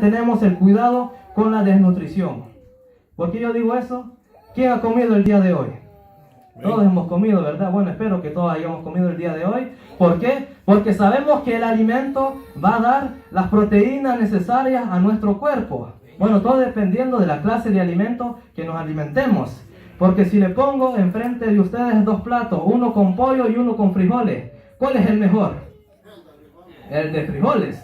tenemos el cuidado con la desnutrición. ¿Por qué yo digo eso? ¿Quién ha comido el día de hoy? Todos hemos comido, ¿verdad? Bueno, espero que todos hayamos comido el día de hoy. ¿Por qué? Porque sabemos que el alimento va a dar las proteínas necesarias a nuestro cuerpo. Bueno, todo dependiendo de la clase de alimento que nos alimentemos. Porque si le pongo enfrente de ustedes dos platos, uno con pollo y uno con frijoles, ¿cuál es el mejor? El de frijoles.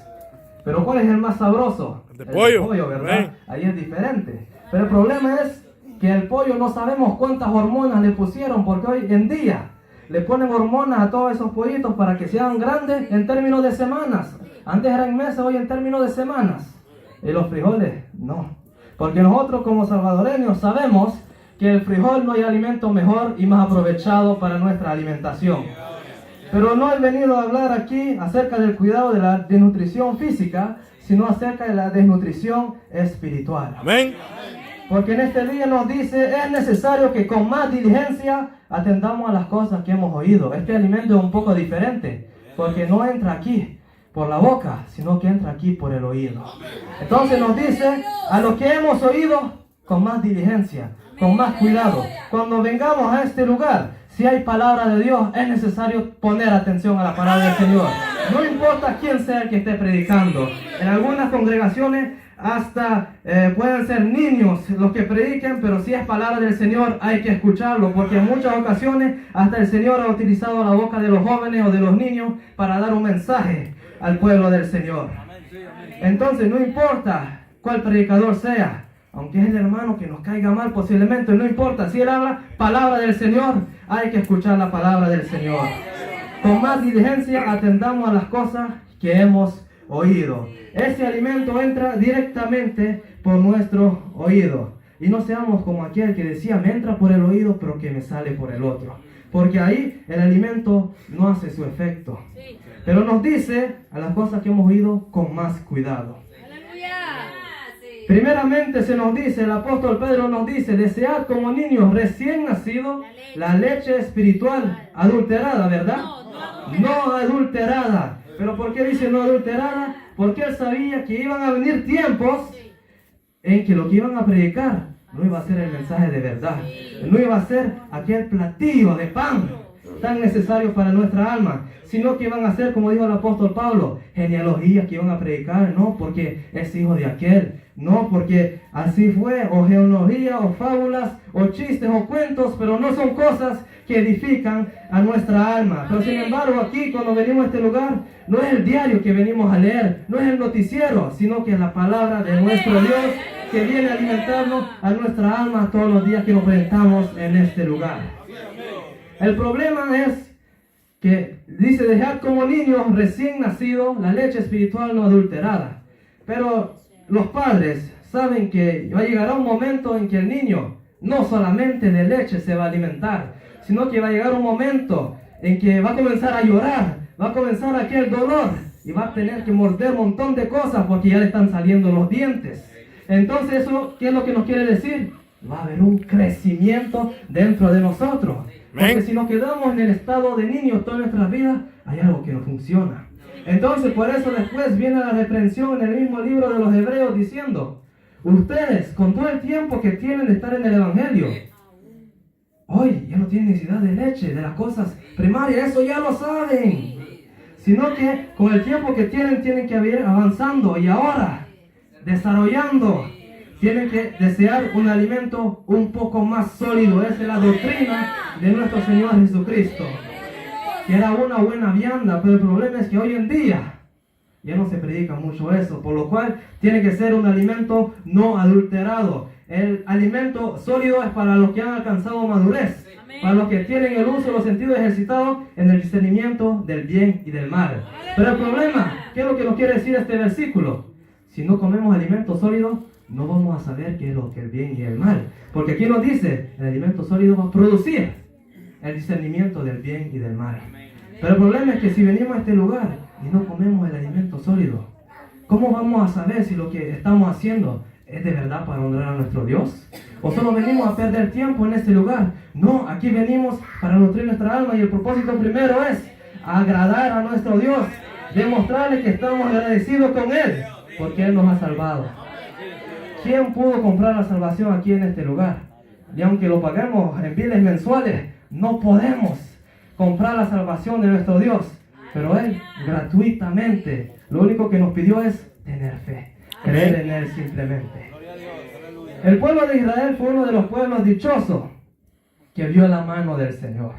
Pero ¿cuál es el más sabroso? El de pollo. ¿Verdad? Ahí es diferente. Pero el problema es que el pollo no sabemos cuántas hormonas le pusieron, porque hoy en día le ponen hormonas a todos esos pollitos para que sean grandes en términos de semanas. Antes eran meses, hoy en términos de semanas. Y los frijoles, no. Porque nosotros como salvadoreños sabemos que el frijol no hay alimento mejor y más aprovechado para nuestra alimentación. Pero no he venido a hablar aquí acerca del cuidado de la desnutrición física, sino acerca de la desnutrición espiritual. Amén. Porque en este día nos dice, es necesario que con más diligencia atendamos a las cosas que hemos oído. Este alimento es un poco diferente, porque no entra aquí por la boca, sino que entra aquí por el oído. Entonces nos dice, a lo que hemos oído, con más diligencia, con más cuidado. Cuando vengamos a este lugar, si hay palabra de Dios, es necesario poner atención a la palabra del Señor. No importa quién sea el que esté predicando. En algunas congregaciones hasta pueden ser niños los que prediquen, pero si es palabra del Señor hay que escucharlo, porque en muchas ocasiones hasta el Señor ha utilizado la boca de los jóvenes o de los niños para dar un mensaje al pueblo del Señor. Entonces no importa cuál predicador sea, aunque es el hermano que nos caiga mal posiblemente, no importa, si él habla palabra del Señor, hay que escuchar la palabra del Señor. Con más diligencia atendamos a las cosas que hemos oído. Ese alimento entra directamente por nuestro oído. Y no seamos como aquel que decía, me entra por el oído, pero que me sale por el otro. Porque ahí el alimento no hace su efecto. Pero nos dice a las cosas que hemos oído con más cuidado. Primeramente se nos dice, el apóstol Pedro nos dice, desead como niños recién nacidos la leche espiritual adulterada, ¿verdad? No adulterada. ¿Pero por qué dice no adulterada? Porque él sabía que iban a venir tiempos en que lo que iban a predicar no iba a ser el mensaje de verdad. No iba a ser aquel platillo de pan tan necesario para nuestra alma, sino que iban a ser, como dijo el apóstol Pablo, genealogías que iban a predicar, no porque es hijo de aquel, no porque así fue, o genealogía, o fábulas, o chistes, o cuentos, pero no son cosas que edifican a nuestra alma. Pero sin embargo aquí cuando venimos a este lugar, no es el diario que venimos a leer, no es el noticiero, sino que es la palabra de nuestro Dios que viene a alimentarnos a nuestra alma todos los días que nos presentamos en este lugar. El problema es que dice, dejad como niños recién nacidos la leche espiritual no adulterada. Pero los padres saben que va a llegar un momento en que el niño no solamente de leche se va a alimentar, sino que va a llegar un momento en que va a comenzar a llorar, va a comenzar aquel dolor y va a tener que morder un montón de cosas porque ya le están saliendo los dientes. Entonces eso, ¿qué es lo que nos quiere decir? Va a haber un crecimiento dentro de nosotros. Porque si nos quedamos en el estado de niños toda nuestra vida, hay algo que no funciona. Entonces por eso después viene la reprensión en el mismo libro de los Hebreos diciendo, ustedes con todo el tiempo que tienen de estar en el Evangelio, hoy ya no tienen necesidad de leche, de las cosas primarias, eso ya lo saben. Sino que con el tiempo que tienen que ir avanzando y ahora desarrollando. Tienen que desear un alimento un poco más sólido. Esa es la doctrina de nuestro Señor Jesucristo. Que era una buena vianda, pero el problema es que hoy en día ya no se predica mucho eso. Por lo cual tiene que ser un alimento no adulterado. El alimento sólido es para los que han alcanzado madurez. Para los que tienen el uso de los sentidos ejercitados en el discernimiento del bien y del mal. Pero el problema, ¿qué es lo que nos quiere decir este versículo? Si no comemos alimento sólido, no vamos a saber qué es lo que es el bien y el mal. Porque aquí nos dice, el alimento sólido va a producir el discernimiento del bien y del mal. Pero el problema es que si venimos a este lugar y no comemos el alimento sólido, ¿cómo vamos a saber si lo que estamos haciendo es de verdad para honrar a nuestro Dios? ¿O solo venimos a perder tiempo en este lugar? No, aquí venimos para nutrir nuestra alma y el propósito primero es agradar a nuestro Dios, demostrarle que estamos agradecidos con Él. Porque Él nos ha salvado. ¿Quién pudo comprar la salvación aquí en este lugar? Y aunque lo paguemos en biles mensuales, no podemos comprar la salvación de nuestro Dios. Pero Él, gratuitamente, lo único que nos pidió es tener fe, creer en Él simplemente. El pueblo de Israel fue uno de los pueblos dichosos que vio la mano del Señor.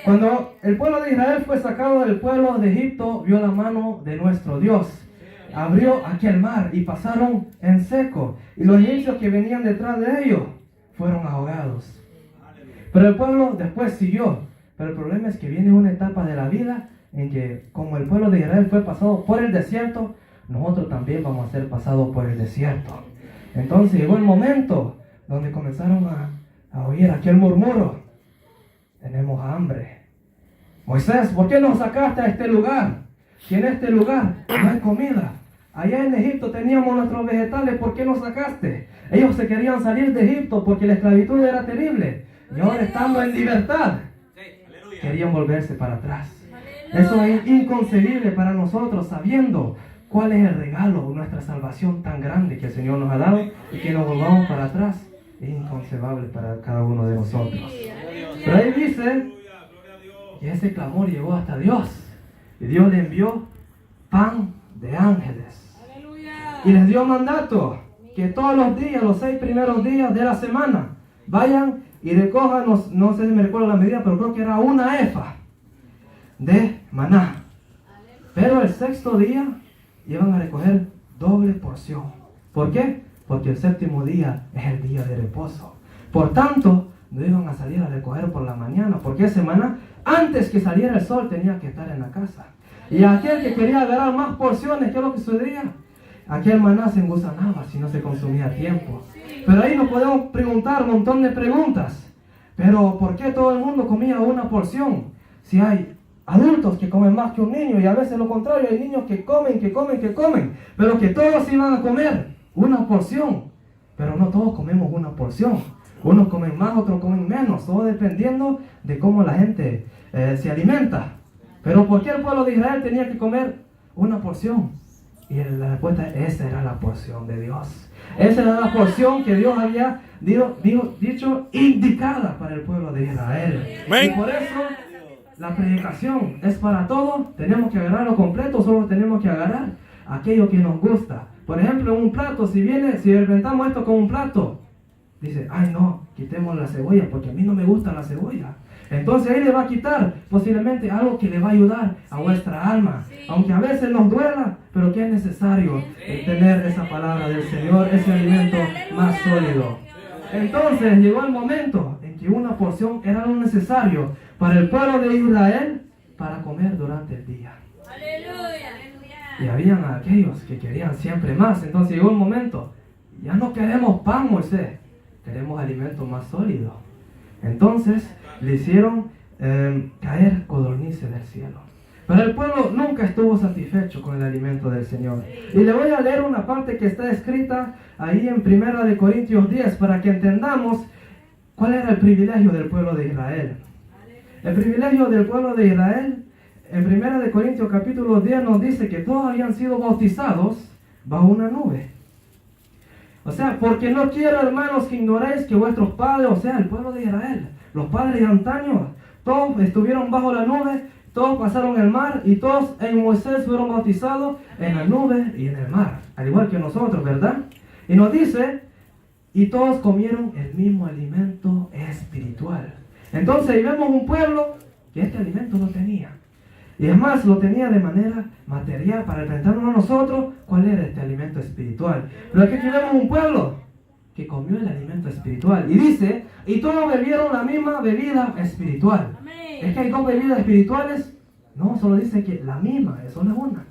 Cuando el pueblo de Israel fue sacado del pueblo de Egipto, vio la mano de nuestro Dios. Abrió aquel mar y pasaron en seco. Y los egipcios que venían detrás de ellos fueron ahogados. Pero el pueblo después siguió. Pero el problema es que viene una etapa de la vida en que, como el pueblo de Israel fue pasado por el desierto, nosotros también vamos a ser pasados por el desierto. Entonces llegó el momento donde comenzaron a oír aquel murmuro. Tenemos hambre. Moisés, ¿por qué nos sacaste a este lugar? Si en este lugar no hay comida. Allá en Egipto teníamos nuestros vegetales, ¿por qué nos sacaste? Ellos se querían salir de Egipto porque la esclavitud era terrible. Y ahora estando en libertad, querían volverse para atrás. Eso es inconcebible para nosotros, sabiendo cuál es el regalo, nuestra salvación tan grande que el Señor nos ha dado, y que nos volvamos para atrás. Es inconcebible para cada uno de nosotros. Pero ahí dice que ese clamor llegó hasta Dios. Y Dios le envió pan de ángeles. Y les dio mandato que todos los días, los 6 primeros días de la semana, vayan y recojan, no sé si me recuerdo la medida, pero creo que era una efa de maná. Pero el 6º día iban a recoger doble porción. ¿Por qué? Porque el 7º día es el día de reposo. Por tanto, no iban a salir a recoger por la mañana, porque esa semana, antes que saliera el sol, tenía que estar en la casa. Y aquel que quería agarrar más porciones, ¿qué es lo que sucedía? Aquel maná se engusanaba si no se consumía a tiempo. Pero ahí nos podemos preguntar un montón de preguntas. Pero ¿por qué todo el mundo comía una porción? Si hay adultos que comen más que un niño, y a veces lo contrario, hay niños que comen, pero que todos iban a comer una porción. Pero no todos comemos una porción. Unos comen más, otros comen menos, todo dependiendo de cómo la gente se alimenta. Pero ¿por qué el pueblo de Israel tenía que comer una porción? Y la respuesta es: esa era la porción de Dios. Esa era la porción que Dios había dicho indicada para el pueblo de Israel. Y por eso la predicación es para todos. Tenemos que agarrarlo completo, solo tenemos que agarrar aquello que nos gusta. Por ejemplo, en un plato, si inventamos esto con un plato, dice: ay no, quitemos la cebolla porque a mí no me gusta la cebolla. Entonces ahí le va a quitar posiblemente algo que le va a ayudar a vuestra alma. Aunque a veces nos duela, pero que es necesario tener esa palabra del Señor, ese alimento más sólido. Entonces llegó el momento en que una porción era lo necesario para el pueblo de Israel para comer durante el día. Y habían aquellos que querían siempre más. Entonces llegó un momento: ya no queremos pan, Moisés, queremos alimento más sólido. Entonces le hicieron caer codornices del cielo. Pero el pueblo nunca estuvo satisfecho con el alimento del Señor. Y le voy a leer una parte que está escrita ahí en 1 Corintios 10 para que entendamos cuál era el privilegio del pueblo de Israel. El privilegio del pueblo de Israel, en 1 Corintios capítulo 10 nos dice que todos habían sido bautizados bajo una nube. O sea, porque no quiero, hermanos, que ignoréis que vuestros padres, o sea, el pueblo de Israel, los padres de antaño, todos estuvieron bajo la nube, todos pasaron el mar, y todos en Moisés fueron bautizados en la nube y en el mar, al igual que nosotros, ¿verdad? Y nos dice: y todos comieron el mismo alimento espiritual. Entonces ahí vemos un pueblo que este alimento no tenía. Y es más, lo tenía de manera material para enfrentarnos a nosotros cuál era este alimento espiritual. Pero aquí tenemos un pueblo que comió el alimento espiritual. Y dice: y todos bebieron la misma bebida espiritual. Amén. ¿Es que hay 2 bebidas espirituales? No, solo dice que la misma, eso no es una.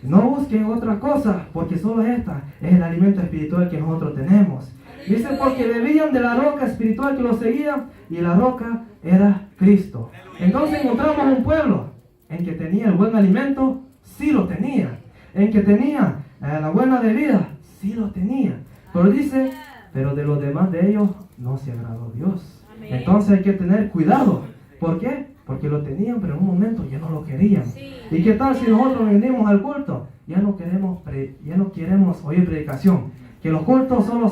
No busquen otra cosa, porque solo esta es el alimento espiritual que nosotros tenemos. Dice: porque bebían de la roca espiritual que los seguía, y la roca era Cristo. Entonces encontramos un pueblo en que tenía el buen alimento, sí lo tenía. En que tenía la buena bebida, sí lo tenía. Pero dice: pero de los demás de ellos no se agradó Dios. Entonces hay que tener cuidado ¿Por qué? Porque lo tenían, pero en un momento ya no lo querían. ¿Y qué tal si nosotros venimos al culto? Ya no queremos oír predicación. Que los cultos solo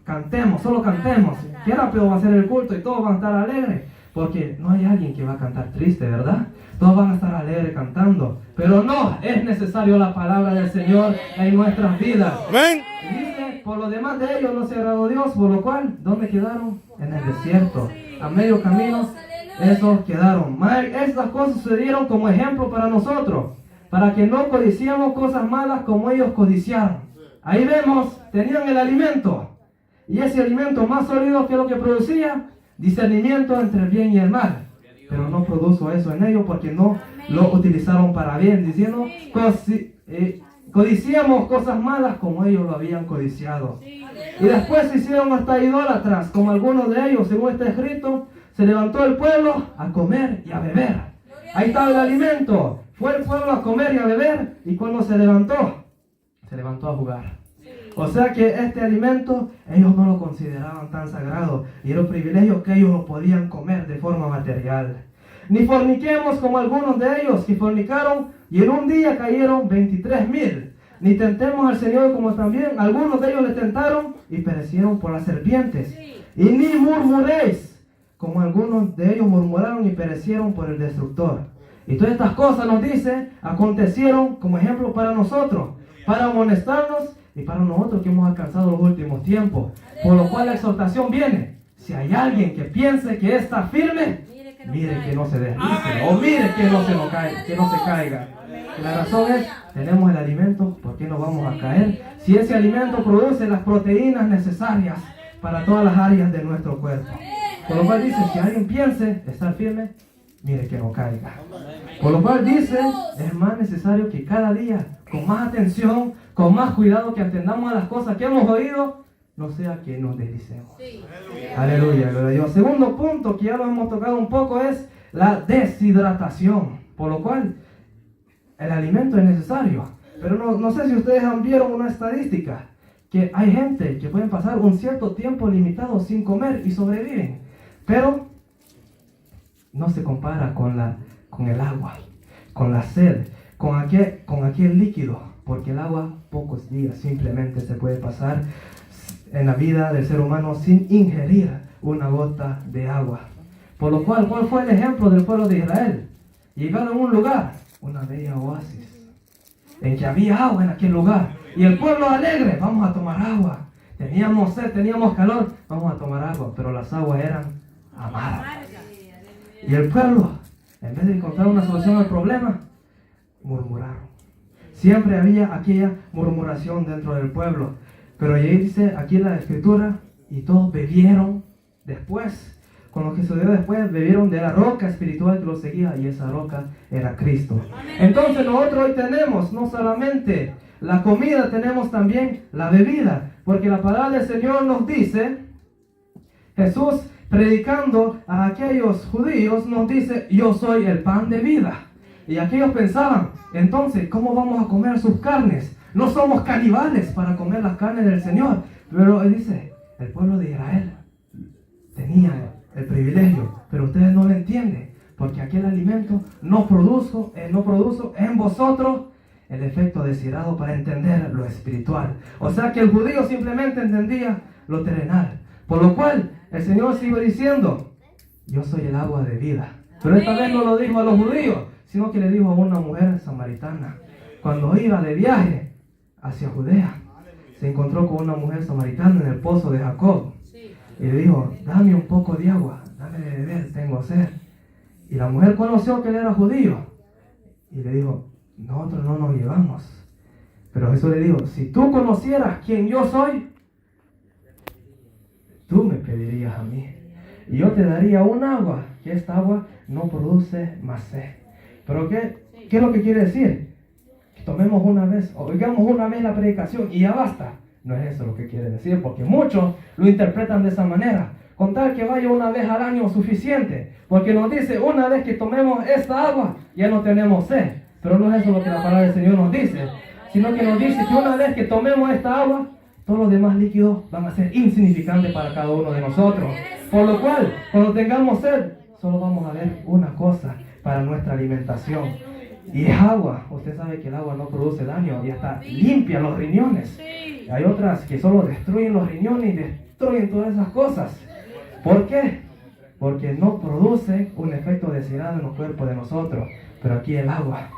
cantemos. Qué rápido va a ser el culto y todos van a estar alegres. Porque no hay alguien que va a cantar triste, ¿verdad? Todos van a estar alegres cantando. Pero no, es necesario la palabra del Señor en nuestras vidas. Amén. Y dice, por lo demás de ellos no se agradó Dios, por lo cual, ¿dónde quedaron? En el desierto. A medio camino, esos quedaron. Estas cosas sucedieron como ejemplo para nosotros, para que no codiciemos cosas malas como ellos codiciaron. Ahí vemos, tenían el alimento. Y ese alimento más sólido, que lo que producía, discernimiento entre el bien y el mal. Pero no produjo eso en ellos porque no lo utilizaron para bien, diciendo, codiciamos cosas malas como ellos lo habían codiciado. Y después se hicieron hasta idólatras, como algunos de ellos, según está escrito, se levantó el pueblo a comer y a beber. Ahí estaba el alimento. Fue el pueblo a comer y a beber, y cuando se levantó a jugar. O sea que este alimento ellos no lo consideraban tan sagrado, y era un privilegio que ellos lo podían comer de forma material. Ni forniquemos como algunos de ellos que fornicaron y en un día cayeron 23,000. Ni tentemos al Señor como también algunos de ellos le tentaron y perecieron por las serpientes. Y ni murmuréis como algunos de ellos murmuraron y perecieron por el destructor. Y todas estas cosas, nos dice, acontecieron como ejemplo para nosotros, para amonestarnos y para nosotros que hemos alcanzado los últimos tiempos. Por lo cual la exhortación viene: si hay alguien que piense que está firme, mire que no se deslice, o mire que no se caiga. La razón es, tenemos el alimento, ¿por qué no vamos a caer? Si ese alimento produce las proteínas necesarias para todas las áreas de nuestro cuerpo. Por lo cual dice, si alguien piense estar firme, mire que no caiga. Por lo cual dice, es más necesario que cada día, con más atención, con más cuidado, que atendamos a las cosas que hemos oído, no sea que nos deslicemos. Aleluya, gloria a Dios. Segundo punto, que ya lo hemos tocado un poco, es la deshidratación. Por lo cual, el alimento es necesario. Pero no sé si ustedes vieron una estadística, que hay gente que pueden pasar un cierto tiempo limitado sin comer y sobreviven. Pero no se compara con el agua, con la sed, con aquel líquido, porque el agua pocos días simplemente se puede pasar en la vida del ser humano sin ingerir una gota de agua. Por lo cual, ¿cuál fue el ejemplo del pueblo de Israel? Llegaron a un lugar, una bella oasis, en que había agua en aquel lugar, y el pueblo alegre, vamos a tomar agua. Teníamos sed, teníamos calor, vamos a tomar agua, pero las aguas eran amargas. Y el pueblo, en vez de encontrar una solución al problema, murmuraron. Siempre había aquella murmuración dentro del pueblo. Pero ahí dice aquí en la escritura, y todos bebieron después. Con lo que sucedió después, bebieron de la roca espiritual que los seguía, y esa roca era Cristo. Entonces nosotros hoy tenemos no solamente la comida, tenemos también la bebida. Porque la palabra del Señor nos dice, Jesús predicando a aquellos judíos nos dice, yo soy el pan de vida. Y aquellos pensaban, entonces, ¿cómo vamos a comer sus carnes? No somos caníbales para comer las carnes del Señor. Pero él dice, el pueblo de Israel tenía el privilegio, pero ustedes no lo entienden, porque aquel alimento no produjo en vosotros el efecto deseado para entender lo espiritual. O sea que el judío simplemente entendía lo terrenal. Por lo cual, el Señor sigue diciendo, yo soy el agua de vida. Pero esta vez no lo dijo a los judíos, sino que le dijo a una mujer samaritana. Cuando iba de viaje hacia Judea, se encontró con una mujer samaritana en el pozo de Jacob. Y le dijo, dame un poco de agua, dame de beber, tengo sed. Y la mujer conoció que él era judío. Y le dijo, nosotros no nos llevamos. Pero Jesús le dijo, si tú conocieras quién yo soy, tú me pedirías a mí. Y yo te daría un agua, que esta agua no produce más sed. Pero ¿qué es lo que quiere decir? Que tomemos una vez, o oigamos una vez la predicación y ya basta. No es eso lo que quiere decir, porque muchos lo interpretan de esa manera. Con tal que vaya una vez al año suficiente. Porque nos dice, una vez que tomemos esta agua, ya no tenemos sed. Pero no es eso lo que la palabra del Señor nos dice. Sino que nos dice que una vez que tomemos esta agua, todos los demás líquidos van a ser insignificantes para cada uno de nosotros. Por lo cual, cuando tengamos sed, solo vamos a ver una cosa para nuestra alimentación. Y es agua. Usted sabe que el agua no produce daño y hasta limpia los riñones. Hay otras que solo destruyen los riñones y destruyen todas esas cosas. ¿Por qué? Porque no produce un efecto deseado en los cuerpos de nosotros. Pero aquí el agua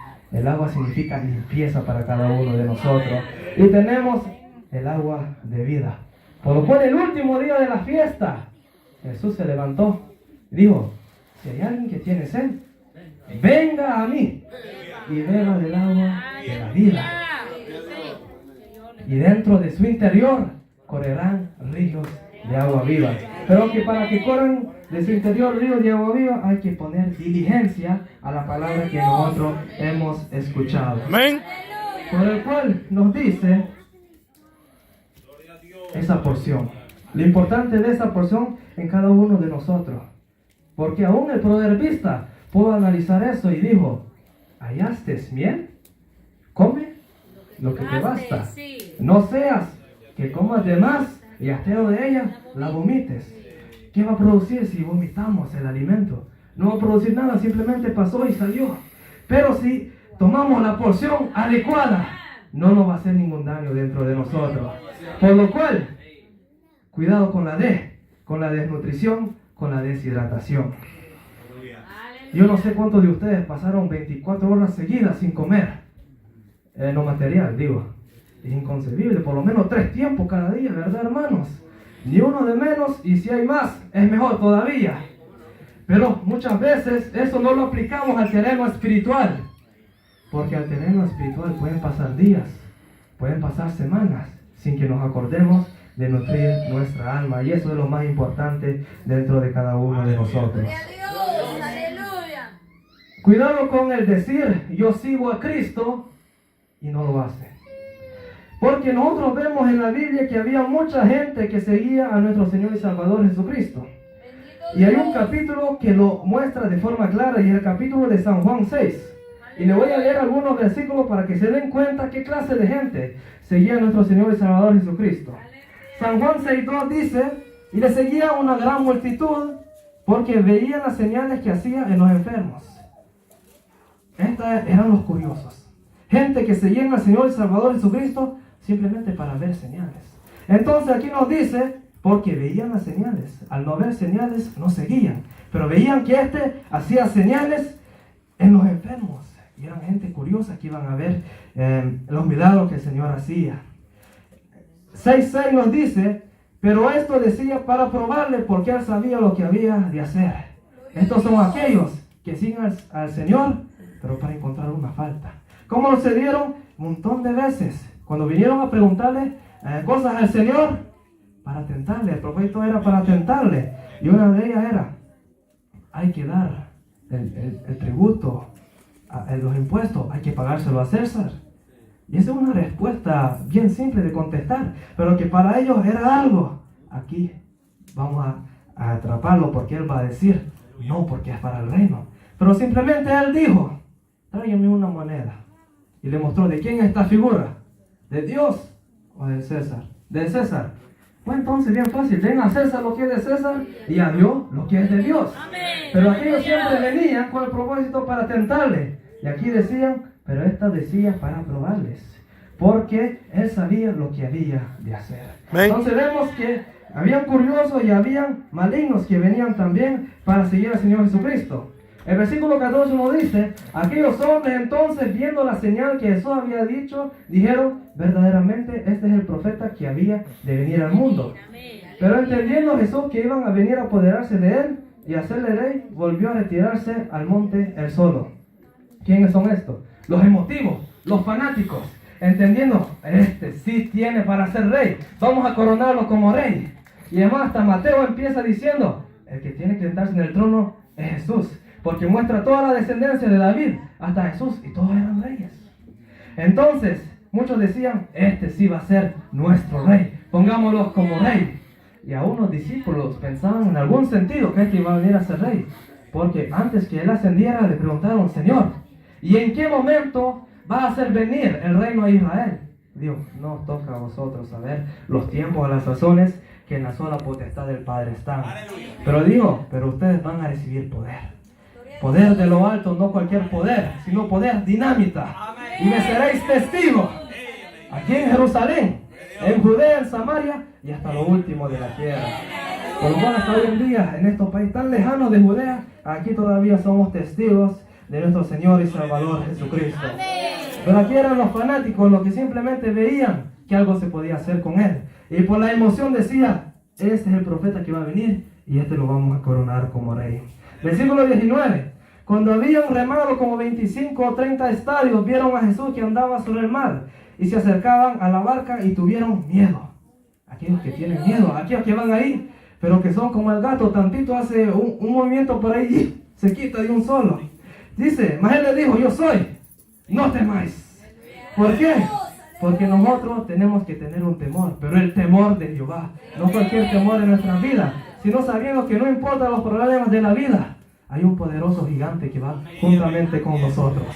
significa limpieza para cada uno de nosotros. Y tenemos el agua de vida. Por lo cual el último día de la fiesta, Jesús se levantó y dijo, si hay alguien que tiene sed, venga a mí y beba del agua de la vida. Y dentro de su interior correrán ríos de agua viva. Pero que para que corran de su interior ríos de agua viva hay que poner diligencia a la palabra que nosotros hemos escuchado. Amén. Por el cual nos dice esa porción. Lo importante de esa porción en cada uno de nosotros. Porque aún el proverbista pudo analizar eso y dijo, ¿hallaste miel? Come lo que te basta. No seas que comas de más y hasteo de ella la vomites. ¿Qué va a producir si vomitamos el alimento? No va a producir nada, simplemente pasó y salió. Pero si tomamos la porción adecuada, no nos va a hacer ningún daño dentro de nosotros. Por lo cual, cuidado con la desnutrición, con la deshidratación. Yo no sé cuántos de ustedes pasaron 24 horas seguidas sin comer. No material, digo. Es inconcebible, por lo menos 3 tiempos cada día, ¿verdad, hermanos? Ni uno de menos, y si hay más, es mejor todavía. Pero muchas veces eso no lo aplicamos al terreno espiritual. Porque al terreno espiritual pueden pasar días, pueden pasar semanas, sin que nos acordemos de nutrir nuestra alma. Y eso es lo más importante dentro de cada uno de nosotros. Cuidado con el decir, yo sigo a Cristo, y no lo hace. Porque nosotros vemos en la Biblia que había mucha gente que seguía a nuestro Señor y Salvador Jesucristo. Y hay un capítulo que lo muestra de forma clara, y es el capítulo de San Juan 6. Y le voy a leer algunos versículos para que se den cuenta qué clase de gente seguía a nuestro Señor y Salvador Jesucristo. San Juan 6:2 dice, y le seguía una gran multitud porque veían las señales que hacía en los enfermos. Estos eran los curiosos. Gente que seguía al Señor y Salvador Jesucristo simplemente para ver señales. Entonces aquí nos dice, porque veían las señales. Al no ver señales, no seguían. Pero veían que hacía señales en los enfermos. Y eran gente curiosa que iban a ver los milagros que el Señor hacía. 6:6 nos dice, pero esto decía para probarle porque él sabía lo que había de hacer. Estos son aquellos que siguen al Señor, pero para encontrar una falta. ¿Cómo lo dieron? Un montón de veces. Cuando vinieron a preguntarle cosas al Señor, para tentarle. El propósito era para tentarle. Y una de ellas era, hay que dar el tributo, los impuestos, hay que pagárselo a César. Y esa es una respuesta bien simple de contestar, pero que para ellos era algo. Aquí vamos a atraparlo porque él va a decir, no, porque es para el reino. Pero simplemente él dijo, tráigame una moneda. Y le mostró, ¿de quién es esta figura? ¿De Dios o de César? De César. Pues entonces bien fácil, den a César lo que es de César y a Dios lo que es de Dios. Pero aquellos siempre venían con el propósito para tentarle. Y aquí decían, pero esta decía para probarles, porque él sabía lo que había de hacer. Entonces vemos que habían curiosos y habían malignos que venían también para seguir al Señor Jesucristo. El versículo 14 nos dice, aquellos hombres entonces, viendo la señal que Jesús había dicho, dijeron, verdaderamente este es el profeta que había de venir al mundo. Pero entendiendo Jesús que iban a venir a apoderarse de él y hacerle rey, volvió a retirarse al monte él solo. ¿Quiénes son estos? Los emotivos, los fanáticos, entendiendo, este sí tiene para ser rey, vamos a coronarlo como rey. Y además hasta Mateo empieza diciendo, el que tiene que sentarse en el trono es Jesús, porque muestra toda la descendencia de David hasta Jesús, y todos eran reyes. Entonces, muchos decían, este sí va a ser nuestro rey, pongámoslo como rey. Y aún los discípulos pensaban en algún sentido que este iba a venir a ser rey, porque antes que él ascendiera le preguntaron, Señor, ¿y en qué momento va a hacer venir el reino a Israel? Dios, no os toca a vosotros saber los tiempos o las razones que en la sola potestad del Padre están. Pero dijo, pero ustedes van a recibir poder. Poder de lo alto, no cualquier poder, sino poder dinamita. Y me seréis testigos aquí en Jerusalén, en Judea, en Samaria y hasta lo último de la tierra. Por lo cual hasta hoy en día, en estos países tan lejanos de Judea, aquí todavía somos testigos de nuestro Señor y Salvador Jesucristo. Pero aquí eran los fanáticos los que simplemente veían que algo se podía hacer con él. Y por la emoción decía, este es el profeta que va a venir y este lo vamos a coronar como rey. Versículo 19. Cuando habían remado como 25 o 30 estadios, vieron a Jesús que andaba sobre el mar y se acercaban a la barca y tuvieron miedo. Aquellos que tienen miedo, aquellos que van ahí, pero que son como el gato, tantito hace un movimiento por ahí y se quita de un solo. Dice, mas él le dijo, yo soy, no temáis. ¿Por qué? Porque nosotros tenemos que tener un temor, pero el temor de Jehová, no cualquier temor en nuestras vidas, sino sabiendo que no importa los problemas de la vida, hay un poderoso gigante que va juntamente con nosotros.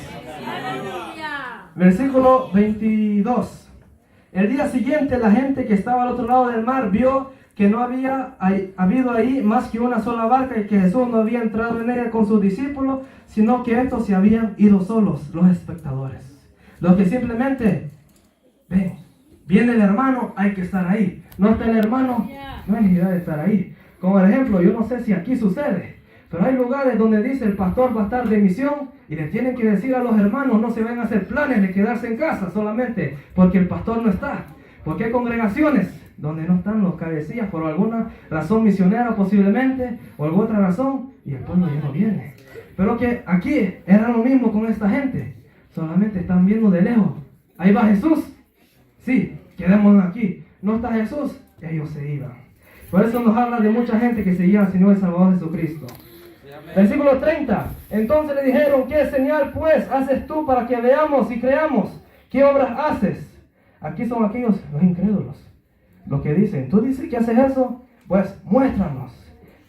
Versículo 22. El día siguiente la gente que estaba al otro lado del mar vio que no había habido ahí más que una sola barca y que Jesús no había entrado en ella con sus discípulos, sino que estos se habían ido solos, los espectadores. Los que simplemente ven, viene el hermano, hay que estar ahí. No está el hermano, no hay necesidad de estar ahí. Como por ejemplo, yo no sé si aquí sucede, pero hay lugares donde dice el pastor va a estar de misión y le tienen que decir a los hermanos no se van a hacer planes de quedarse en casa solamente porque el pastor no está. Porque hay congregaciones donde no están los cabecillas por alguna razón misionera posiblemente o alguna otra razón y el pueblo ya no viene. Pero que aquí era lo mismo con esta gente. Solamente están viendo de lejos. Ahí va Jesús. Sí, quedémonos aquí. No está Jesús, ellos se iban. Por eso nos habla de mucha gente que seguía al Señor y Salvador Jesucristo. Versículo 30. Entonces le dijeron, ¿qué señal pues haces tú para que veamos y creamos? ¿Qué obras haces? Aquí son aquellos, los incrédulos, los que dicen, ¿tú dices que haces eso? Pues muéstranos.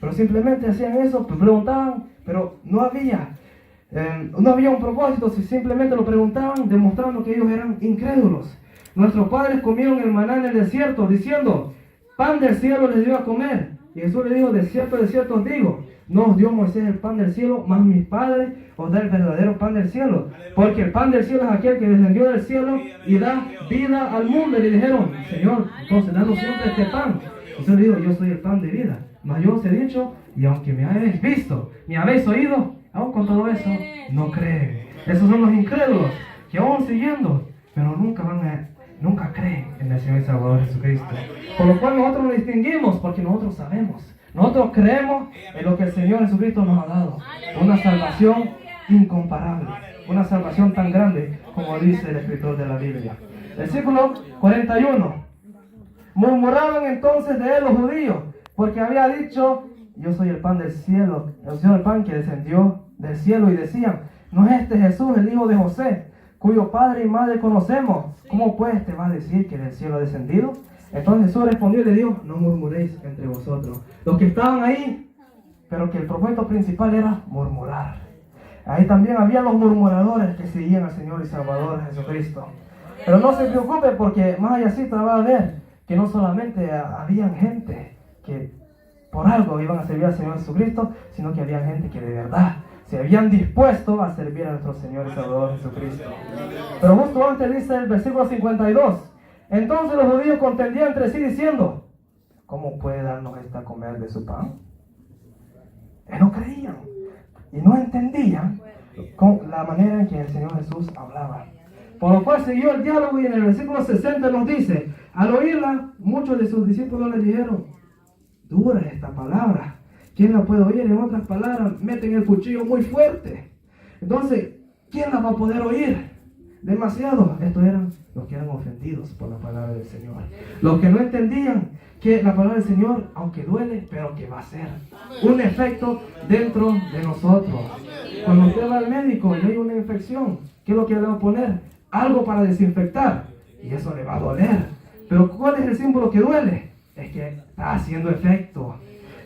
Pero simplemente hacían eso, pues preguntaban, pero no había un propósito, si simplemente lo preguntaban, demostrando que ellos eran incrédulos. Nuestros padres comieron el maná en el desierto, diciendo, pan del cielo les dio a comer. Y Jesús le dijo, de cierto os digo, no os dio Moisés el pan del cielo, mas mi Padre os da el verdadero pan del cielo. Porque el pan del cielo es aquel que descendió del cielo y da vida al mundo. Y le dijeron, Señor, entonces danos siempre este pan. Y Jesús le dijo, yo soy el pan de vida. Mas yo os he dicho, y aunque me habéis visto, me habéis oído, aún con todo eso, no creen. Esos son los incrédulos, que aún siguiendo, pero nunca creen en el Señor y Salvador Jesucristo. Por lo cual nosotros nos distinguimos, porque nosotros sabemos. Nosotros creemos en lo que el Señor Jesucristo nos ha dado. Una salvación incomparable. Una salvación tan grande como dice el escritor de la Biblia. Versículo 41. Murmuraban entonces de él los judíos, porque había dicho, yo soy el pan del cielo, yo soy el pan que descendió del cielo. Y decían, ¿no es este Jesús el hijo de José, cuyo padre y madre conocemos? ¿Cómo pues te va a decir que del cielo ha descendido? Entonces Jesús respondió y le dijo, no murmuréis entre vosotros. Los que estaban ahí, pero que el propósito principal era murmurar. Ahí también había los murmuradores que seguían al Señor y Salvador Jesucristo. Pero no se preocupe, porque más allá sí va a ver que no solamente habían gente que por algo iban a servir al Señor Jesucristo, sino que había gente que de verdad se habían dispuesto a servir a nuestro Señor y Salvador Jesucristo. Pero justo antes dice el versículo 52, entonces los judíos contendían entre sí diciendo, ¿cómo puede darnos esta a comer de su pan? No creían y no entendían con la manera en que el Señor Jesús hablaba. Por lo cual siguió el diálogo y en el versículo 60 nos dice, al oírla, muchos de sus discípulos le dijeron, dura esta palabra, ¿quién la puede oír? En otras palabras, meten el cuchillo muy fuerte. Entonces, ¿quién la va a poder oír? Demasiado. Estos eran los que eran ofendidos por la palabra del Señor. Los que no entendían que la palabra del Señor, aunque duele, pero que va a ser un efecto dentro de nosotros. Cuando usted va al médico y hay una infección, ¿qué es lo que le va a poner? Algo para desinfectar. Y eso le va a doler. Pero ¿cuál es el símbolo que duele? Es que está haciendo efecto.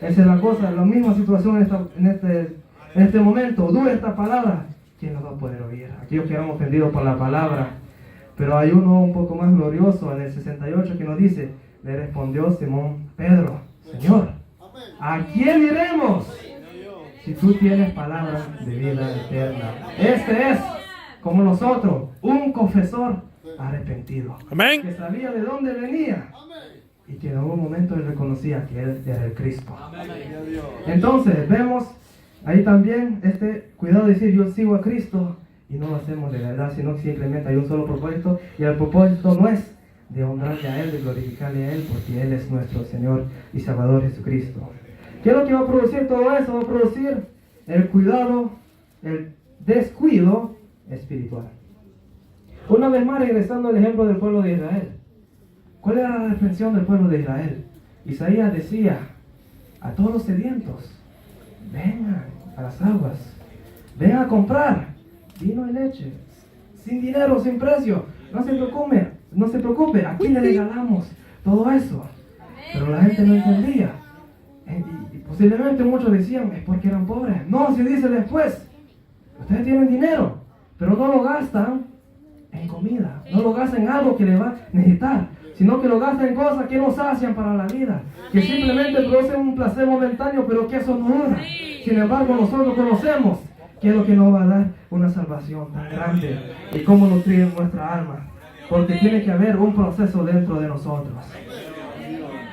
Esa es la cosa, la misma situación en este momento. Dura esta palabra. ¿Quién la va a poder oír? Aquellos que eran ofendidos por la palabra. Pero hay uno un poco más glorioso en el 68 que nos dice, le respondió Simón Pedro, Señor, ¿a quién iremos? Si tú tienes palabras de vida eterna. Este es, como nosotros, un confesor arrepentido. Amén. Que sabía de dónde venía. Y que en algún momento él reconocía que él era el Cristo. Entonces, vemos ahí también este cuidado de decir, yo sigo a Cristo. Y no lo hacemos de verdad, sino que simplemente hay un solo propósito. Y el propósito no es de honrarle a Él, de glorificarle a Él, porque Él es nuestro Señor y Salvador Jesucristo. ¿Qué es lo que va a producir todo eso? Va a producir el cuidado, el descuido espiritual. Una vez más, regresando al ejemplo del pueblo de Israel. ¿Cuál era la reflexión del pueblo de Israel? Isaías decía a todos los sedientos, vengan a las aguas, vengan a comprar vino y leche, sin dinero, sin precio. No se preocupe, aquí le regalamos todo eso. Pero la gente no entendía. Y posiblemente muchos decían, es porque eran pobres. No, se dice después, ustedes tienen dinero, pero no lo gastan en comida, no lo gastan en algo que le va a necesitar, sino que lo gastan en cosas que no sacian para la vida, que simplemente producen un placer momentáneo, pero que eso no dura. Sin embargo, nosotros conocemos qué es lo que nos va a dar una salvación tan grande y cómo nutrir nuestra alma, porque tiene que haber un proceso dentro de nosotros.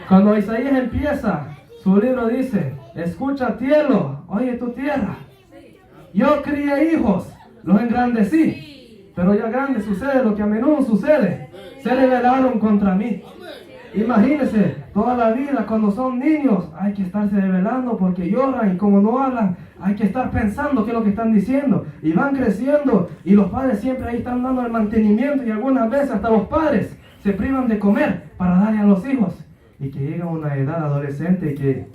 Cuando Isaías empieza su libro, dice, escucha cielo, oye tu tierra, yo crié hijos, los engrandecí, pero ya grande sucede lo que a menudo sucede, se rebelaron contra mí. Imagínense, toda la vida cuando son niños hay que estarse rebelando porque lloran, y como no hablan hay que estar pensando qué es lo que están diciendo, y van creciendo y los padres siempre ahí están dando el mantenimiento, y algunas veces hasta los padres se privan de comer para darle a los hijos, y que llegan a una edad adolescente y que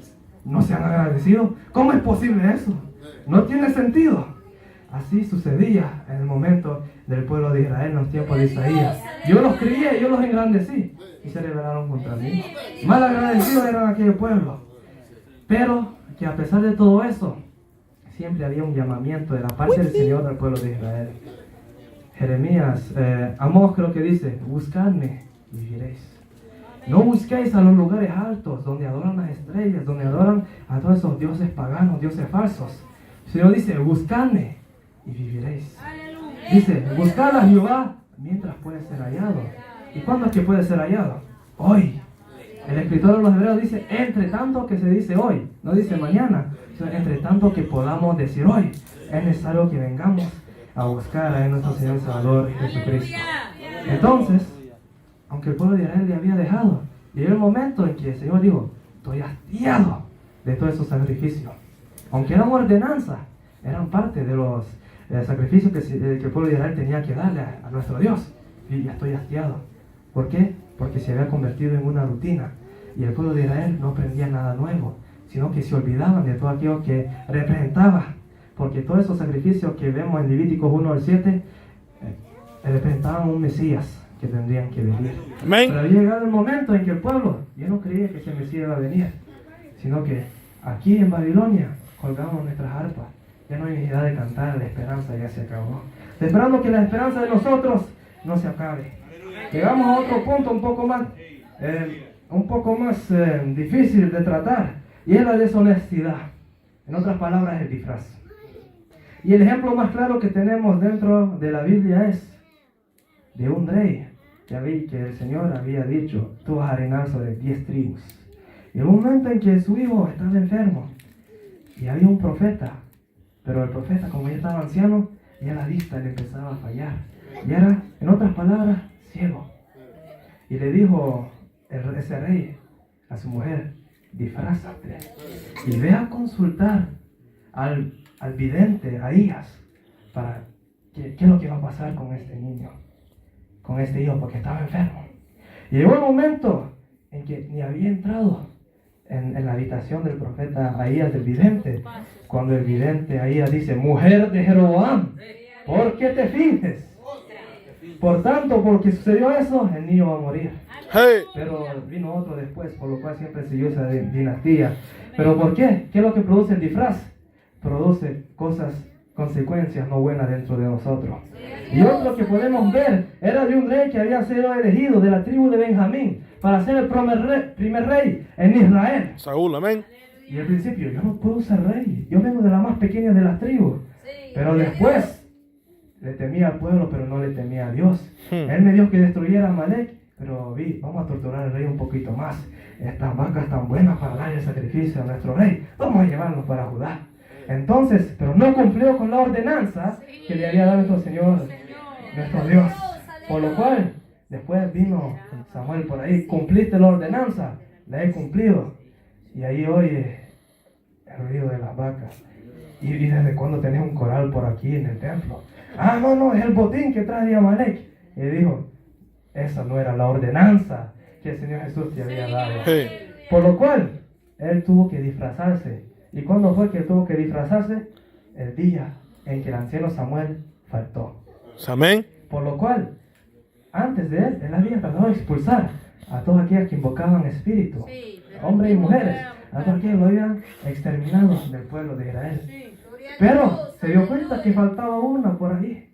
no se han agradecido. ¿Cómo es posible eso? No tiene sentido. Así sucedía en el momento del pueblo de Israel en los tiempos de Isaías. Yo los crié, yo los engrandecí y se rebelaron contra mí. Mal agradecidos eran aquel pueblo. Pero que a pesar de todo eso, siempre había un llamamiento de la parte del Señor al pueblo de Israel. Jeremías, Amós creo que dice, buscadme y viviréis. No busquéis a los lugares altos donde adoran las estrellas, donde adoran a todos esos dioses paganos, dioses falsos. El Señor dice, buscadme y viviréis. Dice, buscad a Jehová mientras puede ser hallado. ¿Y cuándo es que puede ser hallado? Hoy. El escritor de los Hebreos dice, entre tanto que se dice hoy, no dice mañana, sino entre tanto que podamos decir hoy. Es necesario que vengamos a buscar a nuestro Señor y Salvador Jesucristo. Entonces, aunque el pueblo de Israel le había dejado, llegó el momento en que el Señor dijo, estoy hastiado de todos esos sacrificios. Aunque eran ordenanzas, eran parte de los sacrificios que el pueblo de Israel tenía que darle a nuestro Dios. Y ya estoy hastiado. ¿Por qué? Porque se había convertido en una rutina. Y el pueblo de Israel no aprendía nada nuevo, sino que se olvidaban de todo aquello que representaba. Porque todos esos sacrificios que vemos en Levíticos 1 al 7 representaban un Mesías que tendrían que venir. Amén. Pero había llegado el momento en que el pueblo ya no creía que ese Mesías iba a venir, sino que aquí en Babilonia colgamos nuestras arpas. Ya no hay necesidad de cantar, la esperanza ya se acabó. Esperando que la esperanza de nosotros no se acabe. Llegamos a otro punto un poco más difícil de tratar, y es la deshonestidad. En otras palabras, el disfraz. Y el ejemplo más claro que tenemos dentro de la Biblia es de un rey que el Señor había dicho, tú vas a reinar sobre 10 tribus. Y en un momento en que su hijo estaba enfermo, y había un profeta, pero el profeta, como ya estaba anciano, ya la vista le empezaba a fallar. Y era, en otras palabras, ciego. Y le dijo ese rey a su mujer, disfrázate y ve a consultar al vidente, a Ahías, para qué es lo que va a pasar con este niño, con este hijo, porque estaba enfermo. Y llegó el momento en que ni había entrado en la habitación del profeta Ahías, del vidente, cuando el vidente Ahías dice, mujer de Jeroboam, ¿por qué te finges? Por tanto, porque sucedió eso, el niño va a morir. Hey. Pero vino otro después, por lo cual siempre siguió esa dinastía. ¿Pero por qué? ¿Qué es lo que produce el disfraz? Produce cosas consecuencias no buenas dentro de nosotros. Y otro que podemos ver era de un rey que había sido elegido de la tribu de Benjamín para ser el primer rey en Israel. Saúl, amén. Y al principio, yo no puedo ser rey, yo vengo de la más pequeña de las tribus. Pero después le temía al pueblo, pero no le temía a Dios. Él me dijo que destruyera a Amalek, pero vamos a torturar al rey un poquito más. Estas vacas están buenas para dar el sacrificio a nuestro rey, vamos a llevarlos para Judá. Entonces, pero no cumplió con la ordenanza que le había dado nuestro Señor, nuestro Dios. Por lo cual, después vino Samuel por ahí, cumpliste la ordenanza, la he cumplido. Y ahí oye el ruido de las vacas. Y desde cuando tenés un coral por aquí en el templo. Ah, no, es el botín que trae de Amalek. Y dijo, esa no era la ordenanza que el Señor Jesús te había dado. Por lo cual, él tuvo que disfrazarse. ¿Y cuándo fue que tuvo que disfrazarse? El día en que el anciano Samuel faltó. Amén. Por lo cual, antes de él había tratado de expulsar a todos aquellos que invocaban espíritu, hombres y mujeres, a todos aquellos que lo habían exterminado del pueblo de Israel. Pero se dio cuenta que faltaba una por ahí.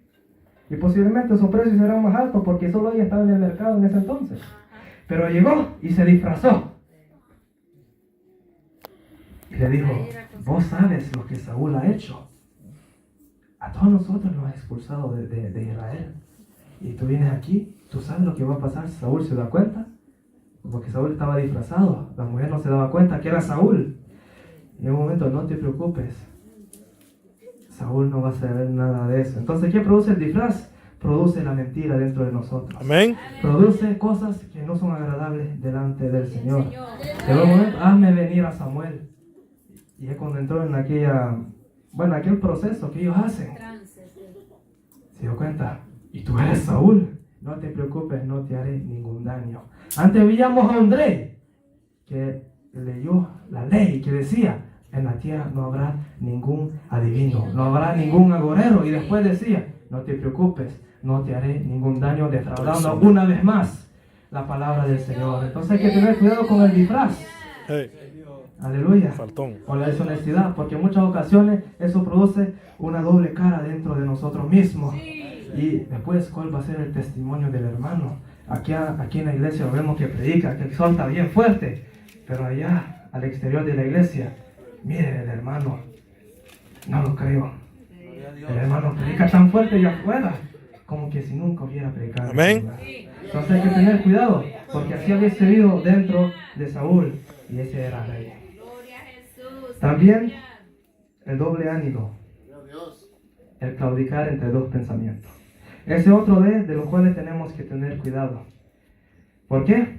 Y posiblemente sus precios eran más altos porque solo ella estaba en el mercado en ese entonces. Pero llegó y se disfrazó. Y le dijo, vos sabes lo que Saúl ha hecho. A todos nosotros nos ha expulsado de Israel. Y tú vienes aquí, tú sabes lo que va a pasar si Saúl se da cuenta. Porque Saúl estaba disfrazado. La mujer no se daba cuenta que era Saúl. Y en un momento, no te preocupes. Saúl no va a saber nada de eso. Entonces, ¿qué produce el disfraz? Produce la mentira dentro de nosotros. Amén. Produce cosas que no son agradables delante del Señor. En un momento, hazme venir a Samuel. Y es cuando entró en aquel proceso que ellos hacen. Se dio cuenta, y tú eres Saúl. No te preocupes, no te haré ningún daño. Antes veíamos a un rey que leyó la ley que decía, en la tierra no habrá ningún adivino, no habrá ningún agorero. Y después decía, no te preocupes, no te haré ningún daño, defraudando una vez más la palabra del Señor. Entonces hay que tener cuidado con el disfraz. Aleluya. Faltón. Con la deshonestidad, porque en muchas ocasiones eso produce una doble cara dentro de nosotros mismos. Y después, ¿cuál va a ser el testimonio del hermano? Aquí en la iglesia vemos que predica, que exhorta bien fuerte, pero allá, al exterior de la iglesia, mire, el hermano, no lo creo. El hermano predica tan fuerte y afuera, como que si nunca hubiera predicado. Amén. Entonces hay que tener cuidado, porque así había sucedido dentro de Saúl, y ese era el rey. También el doble ánimo, el claudicar entre dos pensamientos. Ese otro de los cuales tenemos que tener cuidado. ¿Por qué?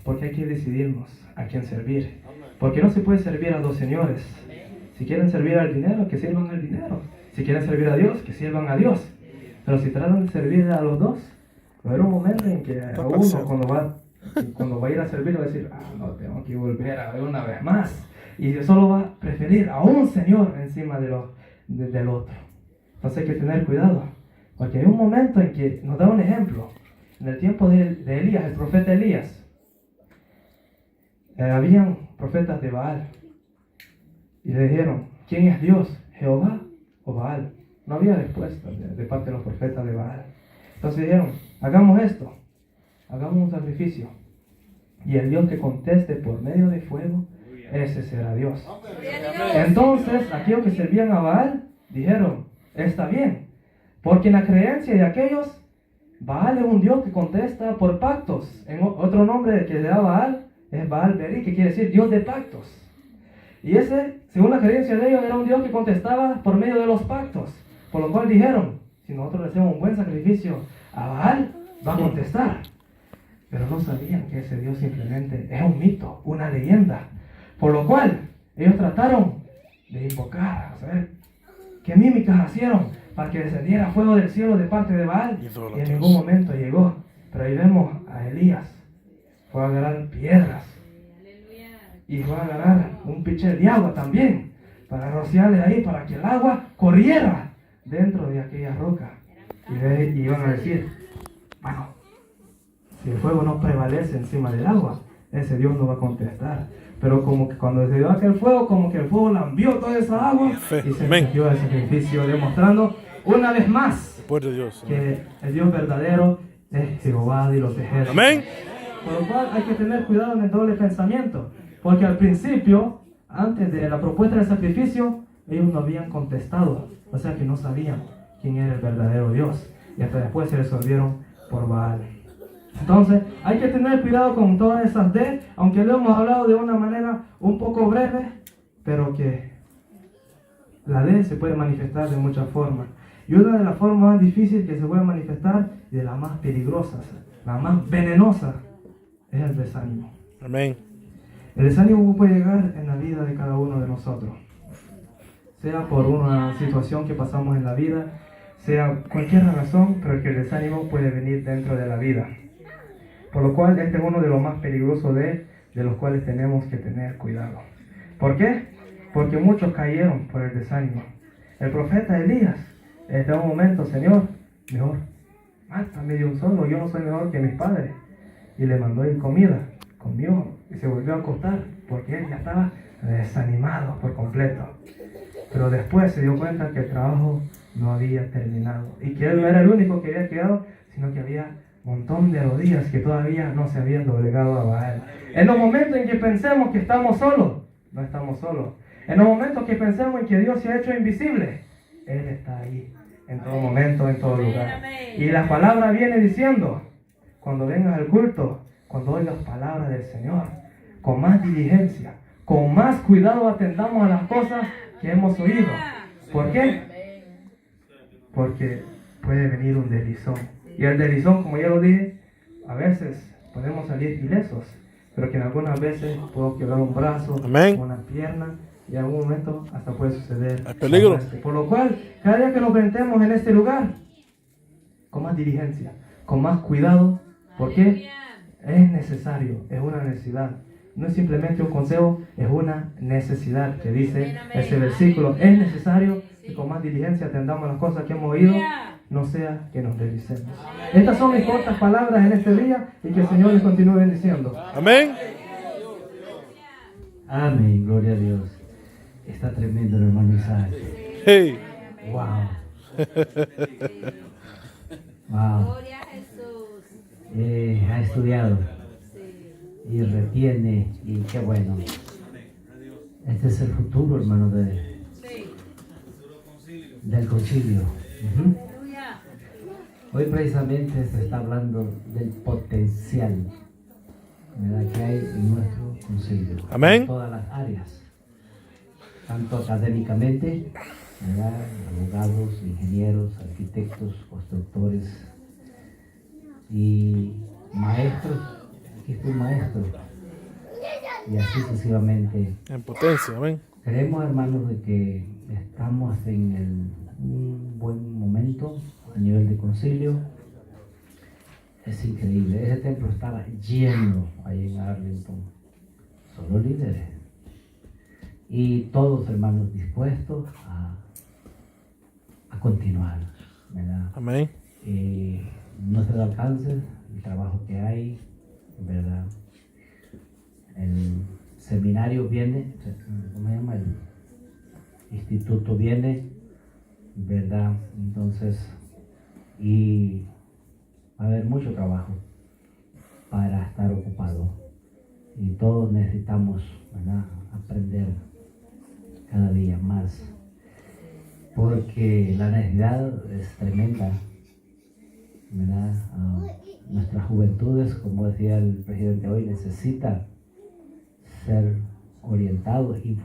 Porque hay que decidirnos a quién servir. Porque no se puede servir a dos señores. Si quieren servir al dinero, que sirvan al dinero. Si quieren servir a Dios, que sirvan a Dios. Pero si tratan de servir a los dos, va a haber un momento en que a uno cuando va a ir a servir va a decir, no, tengo que volver a ver una vez más. Y solo va a preferir a un señor encima del otro. Entonces hay que tener cuidado. Porque hay un momento en que nos da un ejemplo. En el tiempo de Elías, el profeta Elías, habían profetas de Baal. Y le dijeron, ¿quién es Dios? ¿Jehová o Baal? No había respuesta de parte de los profetas de Baal. Entonces dijeron, hagamos esto. Hagamos un sacrificio. Y el Dios que conteste por medio de fuego, ese será Dios. Entonces, aquellos que servían a Baal, dijeron, está bien. Porque en la creencia de aquellos, Baal es un Dios que contesta por pactos. En otro nombre que le da Baal es Baal Berí, que quiere decir Dios de pactos. Y ese, según la creencia de ellos, era un Dios que contestaba por medio de los pactos. Por lo cual dijeron, si nosotros le hacemos un buen sacrificio a Baal, va a contestar. Pero no sabían que ese Dios simplemente es un mito, una leyenda. Por lo cual, ellos trataron de invocar, ¿sabes? ¿Qué mímicas hicieron para que descendiera fuego del cielo de parte de Baal? Y en ningún momento llegó. Pero ahí vemos a Elías. Fue a agarrar piedras. Y fue a agarrar un pitcher de agua también. Para rociarle ahí, para que el agua corriera dentro de aquella roca. Y iban a decir, bueno, si el fuego no prevalece encima del agua, ese Dios no va a contestar. pero como que cuando se dio aquel fuego, como que el fuego lambió toda esa agua y se Amén. dio el sacrificio, demostrando una vez más El poder de Dios. que el Dios verdadero es Jehová de los ejércitos. Amén. Por lo cual hay que tener cuidado en el doble pensamiento, porque al principio, antes de la propuesta del sacrificio, ellos no habían contestado, o sea que no sabían quién era el verdadero Dios, y hasta después se resolvieron por Baal. Entonces hay que tener cuidado con todas esas D, aunque lo hemos hablado de una manera un poco breve, pero que la D se puede manifestar de muchas formas. Y una de las formas más difíciles que se puede manifestar y de las más peligrosas, la más venenosa, es el desánimo. Amén. El desánimo puede llegar en la vida de cada uno de nosotros, sea por una situación que pasamos en la vida, sea cualquier razón, pero que el desánimo puede venir dentro de la vida. Por lo cual este es uno de los más peligrosos de los cuales tenemos que tener cuidado. ¿Por qué? Porque muchos cayeron por el desánimo. El profeta Elías, en un momento, Señor, mejor, mátame de un solo, yo no soy mejor que mis padres. Y le mandó ir comida, comió y se volvió a acostar, porque él ya estaba desanimado por completo. Pero después se dio cuenta que el trabajo no había terminado y que él no era el único que había quedado, sino que había un montón de rodillas que todavía no se habían doblegado a Baal. En los momentos en que pensemos que estamos solos, no estamos solos. En los momentos que pensemos en que Dios se ha hecho invisible, Él está ahí, en todo momento, en todo lugar. Y la palabra viene diciendo, cuando vengas al culto, cuando oigas palabras del Señor, con más diligencia, con más cuidado atendamos a las cosas que hemos oído. ¿Por qué? Porque puede venir un deslizón. Y el deslizón, como ya lo dije, a veces podemos salir ilesos, pero que en algunas veces puedo quebrar un brazo, Amén. una pierna, y en algún momento hasta puede suceder. Hay peligro. Por lo cual, cada día que nos presentemos en este lugar, con más diligencia, con más cuidado, porque es necesario, es una necesidad. No es simplemente un consejo, es una necesidad, que dice ese versículo. Es necesario que con más diligencia atendamos las cosas que hemos oído, no sea que nos deslicemos. Estas son mis cortas palabras en este día y que el Señor les continúe bendiciendo. Amén. Amén, gloria a Dios. Está tremendo el hermano Isaac. Hey. Wow. Wow. Gloria a Jesús. Ha estudiado y retiene y qué bueno. Este es el futuro, hermano, del concilio. Ujú. Aleluya. Hoy precisamente se está hablando del potencial, ¿verdad?, que hay en nuestro concilio. Amén. En todas las áreas, tanto académicamente, ¿verdad?, abogados, ingenieros, arquitectos, constructores y maestros. Aquí estoy maestro. Y así sucesivamente. En potencia. Amén. Creemos, hermanos, de que estamos en un buen momento a nivel de concilio. Es increíble. Ese templo estaba lleno ahí en Arlington. Solo líderes. Y todos, hermanos, dispuestos a continuar, ¿verdad? Amén. No se da alcance el trabajo que hay, ¿verdad? El seminario viene, ¿cómo se llama? El instituto viene, ¿verdad? Entonces, y va a haber mucho trabajo para estar ocupado. Y todos necesitamos, ¿verdad?, aprender cada día más. Porque la necesidad es tremenda, ¿verdad? Nuestras juventudes, como decía el presidente hoy, necesita ser orientados, informados.